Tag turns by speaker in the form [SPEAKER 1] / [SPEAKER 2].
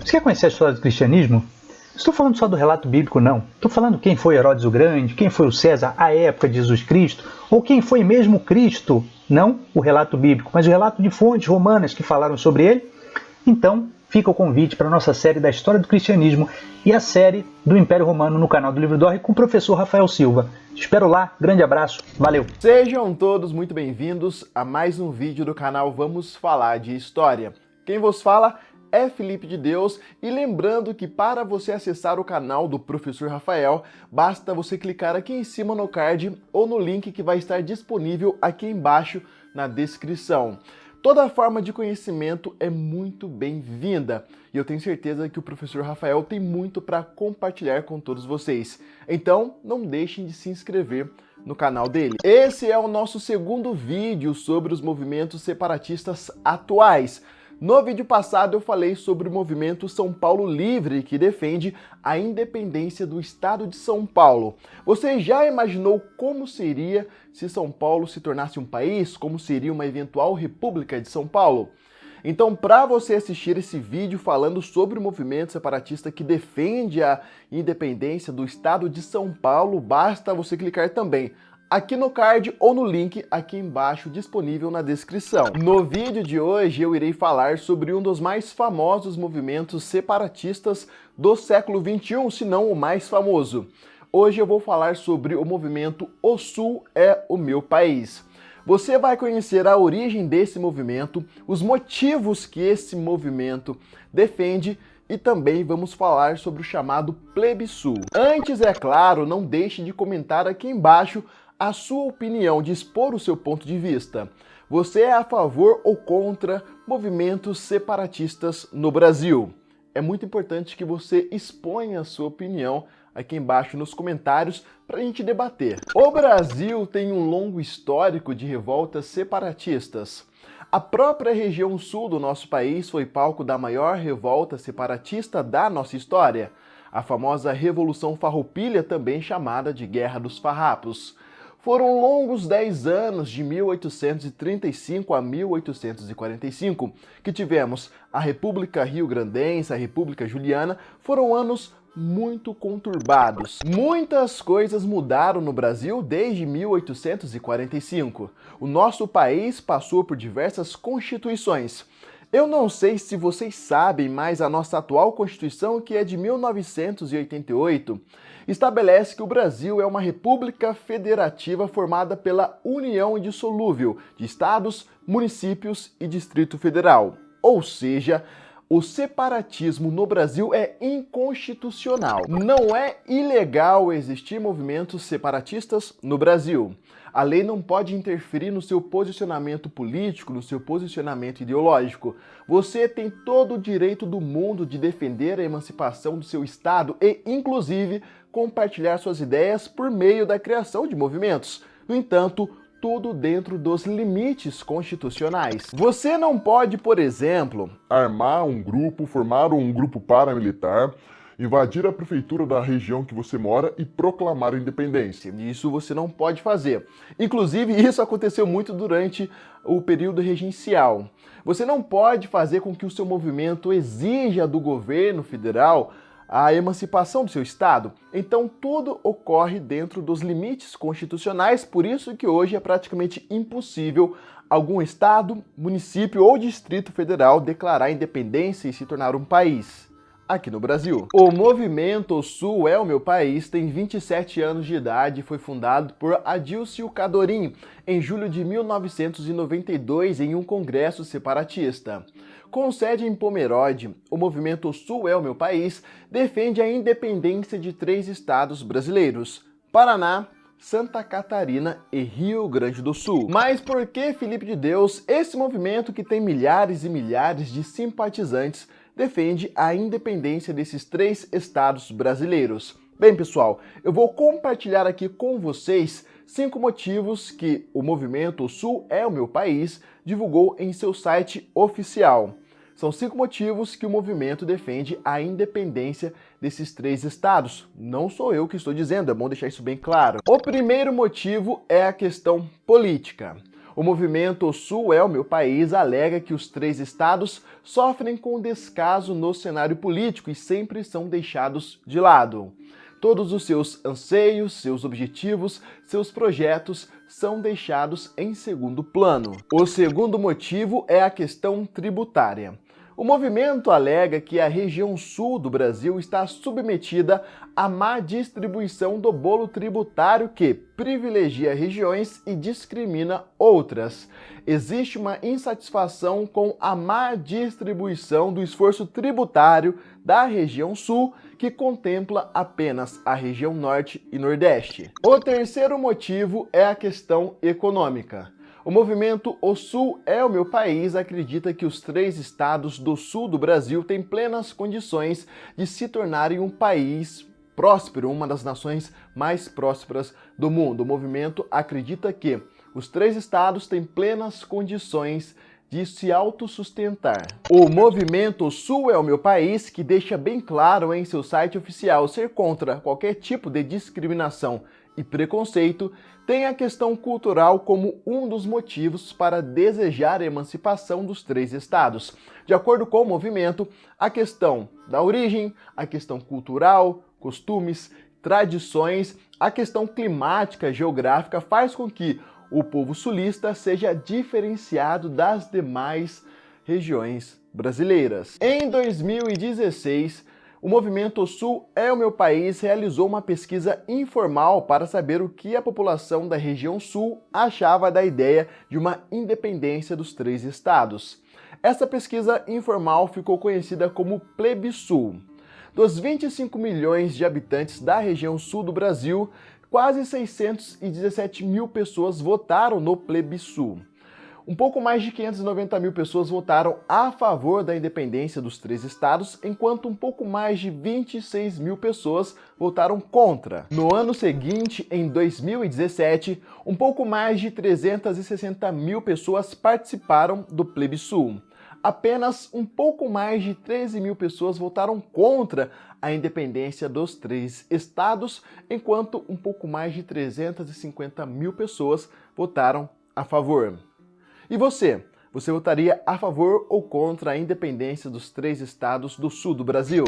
[SPEAKER 1] Você quer conhecer a história do cristianismo? Não estou falando só do relato bíblico, não. Estou falando quem foi Herodes o Grande, quem foi o César à época de Jesus Cristo, ou quem foi mesmo Cristo, não o relato bíblico, mas o relato de fontes romanas que falaram sobre ele. Então, fica o convite para a nossa série da história do cristianismo e a série do Império Romano no canal do Livro do Orre com o professor Rafael Silva. Te espero lá, grande abraço, valeu!
[SPEAKER 2] Sejam todos muito bem-vindos a mais um vídeo do canal Vamos Falar de História. Quem vos fala é Felipe de Deus, e lembrando que para você acessar o canal do professor Rafael, basta você clicar aqui em cima no card ou no link que vai estar disponível aqui embaixo na descrição. Toda forma de conhecimento é muito bem-vinda e eu tenho certeza que o professor Rafael tem muito para compartilhar com todos vocês. Então, não deixem de se inscrever no canal dele. Esse é o nosso segundo vídeo sobre os movimentos separatistas atuais. No vídeo passado eu falei sobre o movimento São Paulo Livre, que defende a independência do estado de São Paulo. Você já imaginou como seria se São Paulo se tornasse um país? Como seria uma eventual República de São Paulo? Então, para você assistir esse vídeo falando sobre o movimento separatista que defende a independência do estado de São Paulo, basta você clicar também aqui no card ou no link aqui embaixo disponível na descrição. No vídeo de hoje eu irei falar sobre um dos mais famosos movimentos separatistas do século XXI, se não o mais famoso. Hoje eu vou falar sobre o movimento O Sul é o Meu País. Você vai conhecer a origem desse movimento, os motivos que esse movimento defende e também vamos falar sobre o chamado Plebissul. Antes, é claro, não deixe de comentar aqui embaixo a sua opinião, de expor o seu ponto de vista. Você é a favor ou contra movimentos separatistas no Brasil? É muito importante que você exponha a sua opinião aqui embaixo nos comentários para a gente debater. O Brasil tem um longo histórico de revoltas separatistas. A própria região sul do nosso país foi palco da maior revolta separatista da nossa história, a famosa Revolução Farroupilha, também chamada de Guerra dos Farrapos. Foram longos 10 anos, de 1835 a 1845, que tivemos a República Rio-Grandense, a República Juliana. Foram anos muito conturbados. Muitas coisas mudaram no Brasil desde 1845. O nosso país passou por diversas constituições. Eu não sei se vocês sabem, mas a nossa atual Constituição, que é de 1988, estabelece que o Brasil é uma república federativa formada pela união indissolúvel de estados, municípios e Distrito Federal. Ou seja, o separatismo no Brasil é inconstitucional. Não é ilegal existir movimentos separatistas no Brasil. A lei não pode interferir no seu posicionamento político, no seu posicionamento ideológico. Você tem todo o direito do mundo de defender a emancipação do seu estado e, inclusive, compartilhar suas ideias por meio da criação de movimentos. No entanto, tudo dentro dos limites constitucionais. Você não pode, por exemplo,
[SPEAKER 3] armar um grupo, formar um grupo paramilitar, invadir a prefeitura da região que você mora e proclamar a independência.
[SPEAKER 2] Isso você não pode fazer. Inclusive, isso aconteceu muito durante o período regencial. Você não pode fazer com que o seu movimento exija do governo federal a emancipação do seu estado. Então tudo ocorre dentro dos limites constitucionais, por isso que hoje é praticamente impossível algum estado, município ou distrito federal declarar independência e se tornar um país. Aqui no Brasil. O movimento O Sul é o Meu País tem 27 anos de idade e foi fundado por Adílcio Cadorim em julho de 1992 em um congresso separatista. Com sede em Pomerode, o movimento O Sul é o Meu País defende a independência de 3 estados brasileiros: Paraná, Santa Catarina e Rio Grande do Sul. Mas por que, Felipe de Deus, esse movimento que tem milhares e milhares de simpatizantes defende a independência desses 3 estados brasileiros? Bem, pessoal, eu vou compartilhar aqui com vocês 5 motivos que o movimento O Sul é o Meu País divulgou em seu site oficial. São 5 motivos que o movimento defende a independência desses 3 estados. Não sou eu que estou dizendo, é bom deixar isso bem claro. O primeiro motivo é a questão política. O movimento O Sul é o Meu País alega que os 3 estados sofrem com descaso no cenário político e sempre são deixados de lado. Todos os seus anseios, seus objetivos, seus projetos são deixados em segundo plano. O segundo motivo é a questão tributária. O movimento alega que a região sul do Brasil está submetida à má distribuição do bolo tributário que privilegia regiões e discrimina outras. Existe uma insatisfação com a má distribuição do esforço tributário da região sul, que contempla apenas a região norte e nordeste. O terceiro motivo é a questão econômica. O movimento O Sul é o Meu País acredita que os 3 estados do sul do Brasil têm plenas condições de se tornarem um país próspero, uma das nações mais prósperas do mundo. O movimento acredita que os 3 estados têm plenas condições de se autossustentar. O movimento O Sul é o Meu País, que deixa bem claro em seu site oficial ser contra qualquer tipo de discriminação e preconceito, tem a questão cultural como um dos motivos para desejar a emancipação dos 3 estados. De acordo com o movimento, a questão da origem, a questão cultural, costumes, tradições, a questão climática, geográfica faz com que o povo sulista seja diferenciado das demais regiões brasileiras. Em 2016, o movimento O Sul é o Meu País realizou uma pesquisa informal para saber o que a população da região sul achava da ideia de uma independência dos 3 estados. Essa pesquisa informal ficou conhecida como Plebissul. Dos 25 milhões de habitantes da região sul do Brasil, quase 617 mil pessoas votaram no Plebissul. Um pouco mais de 590 mil pessoas votaram a favor da independência dos 3 estados, enquanto um pouco mais de 26 mil pessoas votaram contra. No ano seguinte, em 2017, um pouco mais de 360 mil pessoas participaram do Plebissul. Apenas um pouco mais de 13 mil pessoas votaram contra a independência dos 3 estados, enquanto um pouco mais de 350 mil pessoas votaram a favor. E você? Você votaria a favor ou contra a independência dos 3 estados do sul do Brasil?